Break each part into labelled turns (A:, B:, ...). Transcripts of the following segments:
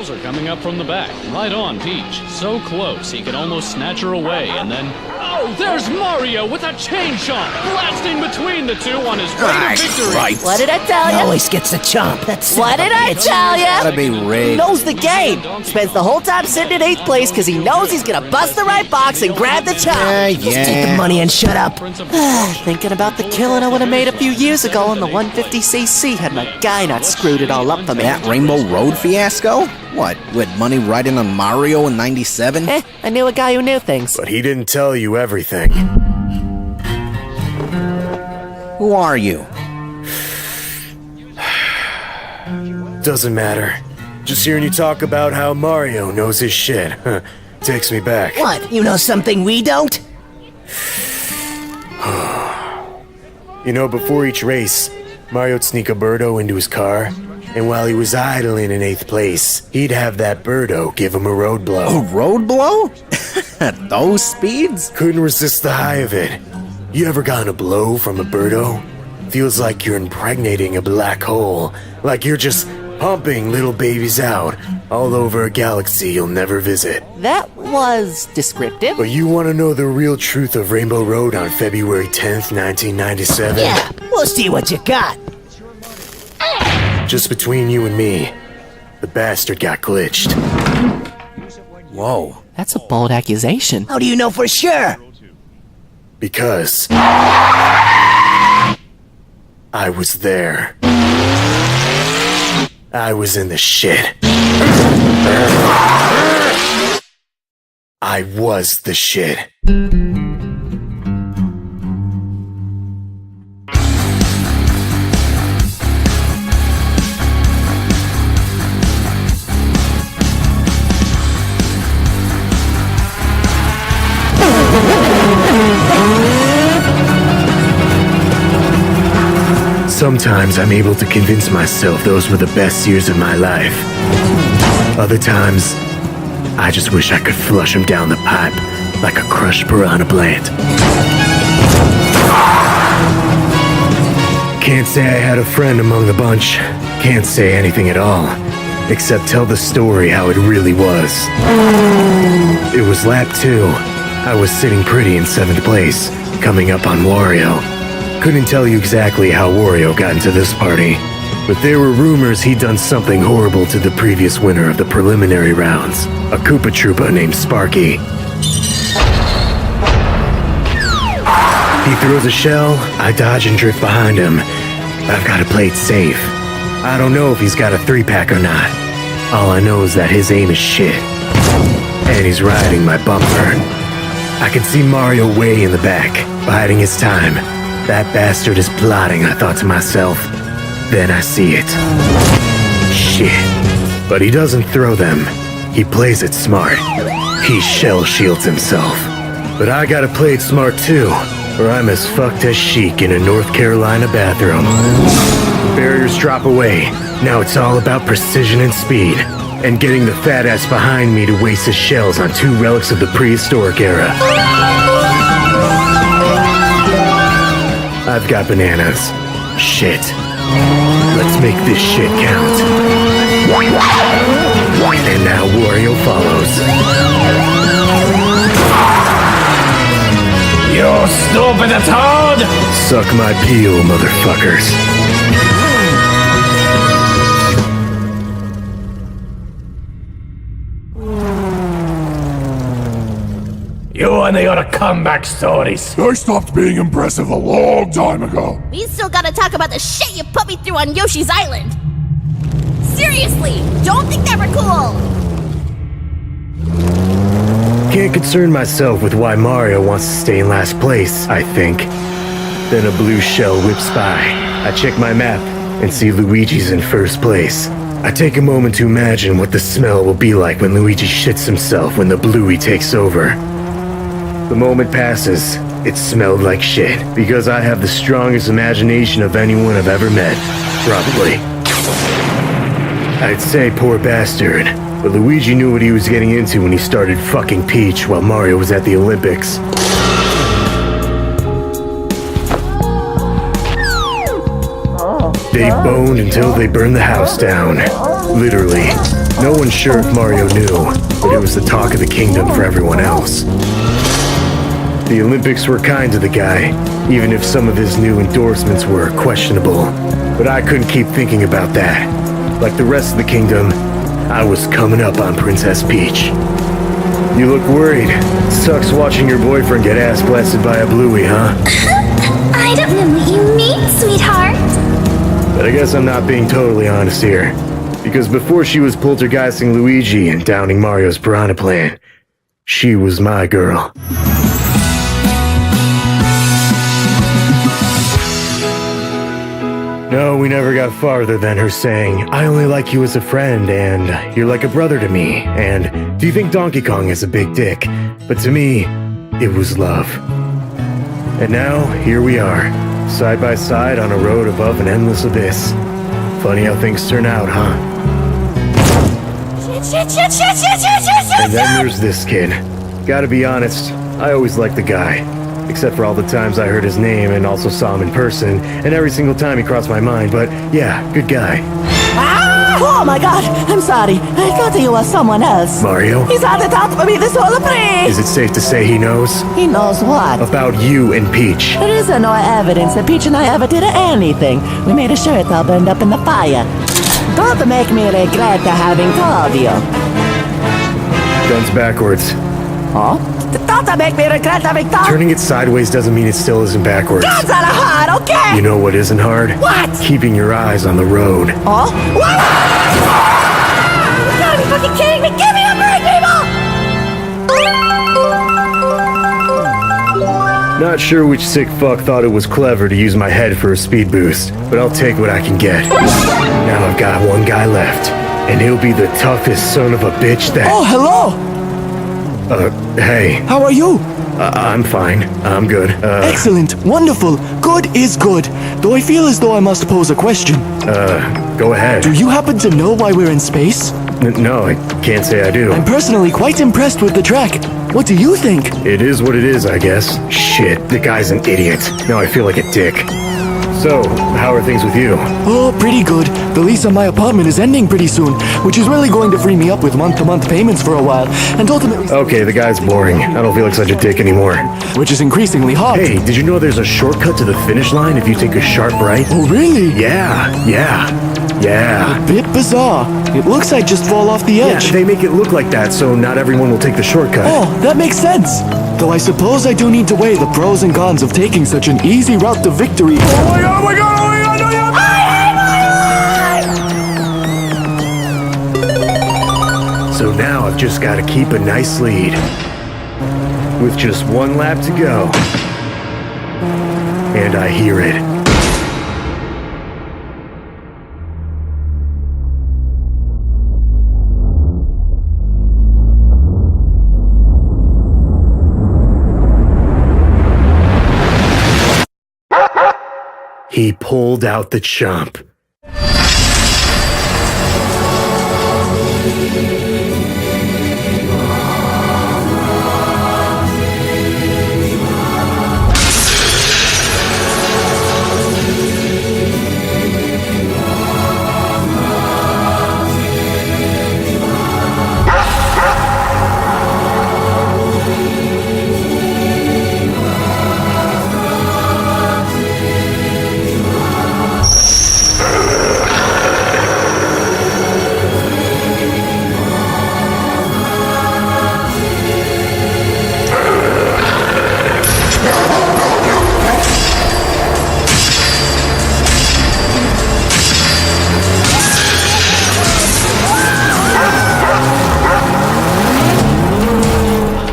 A: Bowser coming up from the back. Right on Peach. So close, he can almost snatch her away, and then... Oh, there's Mario with a chain chomp, blasting between the two on his way to victory.
B: Right.
C: What did I tell you?
B: Always gets the chomp. That's
C: What did I tell you?
B: Gotta be
C: He
B: rigged.
C: knows the game. Spends the whole time sitting in 8th place because he knows he's gonna bust the right box and grab the chomp.
B: Just take the money and shut up.
C: Thinking about the killing I would have made a few years ago on the 150cc had my guy not screwed it all up for me.
B: That Rainbow Road fiasco? What, with money riding on Mario in 97?
C: I knew a guy who knew things.
D: But he didn't tell you everything.
B: Who are you?
D: Doesn't matter. Just hearing you talk about how Mario knows his shit, takes me back.
B: What, you know something we don't?
D: You know, before each race, Mario'd sneak a birdo into his car, and while he was idling in 8th place, he'd have that birdo give him a road blow.
B: A road blow? At those speeds?
D: Couldn't resist the high of it. You ever gotten a blow from a birdo? Feels like you're impregnating a black hole, like you're just pumping little babies out all over a galaxy you'll never visit.
C: That was descriptive.
D: But you want to know the real truth of Rainbow Road on February 10th, 1997?
B: Yeah, we'll see what you got.
D: Just between you and me, the bastard got glitched.
B: Whoa.
C: That's a bold accusation.
B: How do you know for sure?
D: Because I was there. I was in the shit. I was the shit. Sometimes I'm able to convince myself those were the best years of my life. Other times, I just wish I could flush them down the pipe like a crushed piranha plant. Can't say I had a friend among the bunch. Can't say anything at all, except tell the story how it really was. It was lap 2. I was sitting pretty in 7th place, coming up on Wario. Couldn't tell you exactly how Wario got into this party, but there were rumors he'd done something horrible to the previous winner of the preliminary rounds, a Koopa Troopa named Sparky. He throws a shell, I dodge and drift behind him. I've got to play it safe. I don't know if he's got a 3-pack or not. All I know is that his aim is shit. And he's riding my bumper. I can see Mario way in the back, biding his time. That bastard is plotting, I thought to myself. Then I see it. Shit. But he doesn't throw them. He plays it smart. He shell shields himself. But I gotta play it smart too, or I'm as fucked as Sheik in a North Carolina bathroom. Barriers drop away. Now it's all about precision and speed. And getting the fat ass behind me to waste his shells on 2 relics of the prehistoric era. I've got bananas. Shit. Let's make this shit count. And now Wario follows.
A: You stupid toad!
D: Suck my peel, motherfuckers.
A: You and your comeback stories.
E: I stopped being impressive a long time ago.
F: We still gotta talk about the shit you put me through on Yoshi's Island. Seriously, don't think that we're cool.
D: Can't concern myself with why Mario wants to stay in last place, I think. Then a blue shell whips by. I check my map and see Luigi's in 1st place. I take a moment to imagine what the smell will be like when Luigi shits himself when the bluey takes over. The moment passes. It smelled like shit, because I have the strongest imagination of anyone I've ever met. Probably. I'd say poor bastard, but Luigi knew what he was getting into when he started fucking Peach while Mario was at the Olympics. They boned until they burned the house down. Literally. No one's sure if Mario knew, but it was the talk of the kingdom for everyone else. The Olympics were kind to the guy, even if some of his new endorsements were questionable. But I couldn't keep thinking about that. Like the rest of the kingdom, I was coming up on Princess Peach. You look worried. Sucks watching your boyfriend get ass blasted by a bluey, huh?
G: I don't know what you mean, sweetheart.
D: But I guess I'm not being totally honest here. Because before she was poltergeisting Luigi and downing Mario's piranha plant, she was my girl. No, we never got farther than her saying, I only like you as a friend, and you're like a brother to me, and do you think Donkey Kong is a big dick? But to me, it was love. And now, here we are, side by side on a road above an endless abyss. Funny how things turn out, huh? And then there's this kid. Gotta be honest, I always liked the guy. Except for all the times I heard his name and also saw him in person, and every single time he crossed my mind, but yeah, good guy.
C: Oh my god, I'm sorry. I thought you were someone else.
D: Mario?
C: He's had it out for me this whole play.
D: Is it safe to say he knows?
C: He knows what?
D: About you and Peach.
C: There is no evidence that Peach and I ever did anything. We made sure it all burned up in the fire. Don't make me regret having told you.
D: Guns backwards.
C: Huh? Don't make me regret having told you.
D: Turning it sideways doesn't mean it still isn't backwards.
C: Guns are hard, okay?
D: You know what isn't hard?
C: What?
D: Keeping your eyes on the road.
C: Huh? What? You gotta be fucking kidding me! Give me a break, people!
D: Not sure which sick fuck thought it was clever to use my head for a speed boost, but I'll take what I can get. Now I've got one guy left, and he'll be the toughest son of a bitch that...
H: Oh, hello!
D: Hey.
H: How are you?
D: I'm fine. I'm good.
H: Excellent. Wonderful. Good is good. Though I feel as though I must pose a question.
D: Go ahead.
H: Do you happen to know why we're in space?
D: No, I can't say I do.
H: I'm personally quite impressed with the track. What do you think?
D: It is what it is, I guess. Shit, the guy's an idiot. Now I feel like a dick. So, how are things with you?
H: Oh, pretty good. The lease on my apartment is ending pretty soon, which is really going to free me up with month-to-month payments for a while, and ultimately...
D: Okay, the guy's boring. I don't feel like such a dick anymore.
H: Which is increasingly hard.
D: Hey, did you know there's a shortcut to the finish line if you take a sharp right?
H: Oh, really?
D: Yeah.
H: A bit bizarre. It looks like just fall off the edge.
D: Yeah, they make it look like that, so not everyone will take the shortcut.
H: Oh, that makes sense. Though I suppose I do need to weigh the pros and cons of taking such an easy route to victory.
E: Oh my god, oh my god, oh my god, oh my god!
D: So now I've just got to keep a nice lead. With just one lap to go. And I hear it. He pulled out the chomp.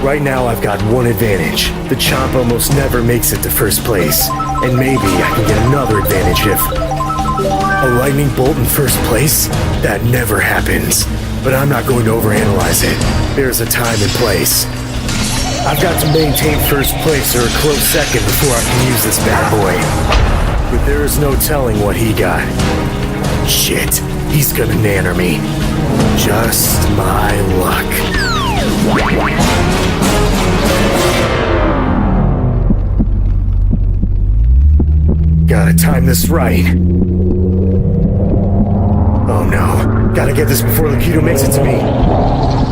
D: Right now I've got one advantage. The chomp almost never makes it to first place. And maybe I can get another advantage if... A lightning bolt in first place? That never happens. But I'm not going to overanalyze it. There's a time and place. I've got to maintain first place or a close second before I can use this bad boy. But there is no telling what he got. Shit, he's gonna nanner me. Just my luck. Gotta time this right. Oh no, gotta get this before Lakitu makes it to me.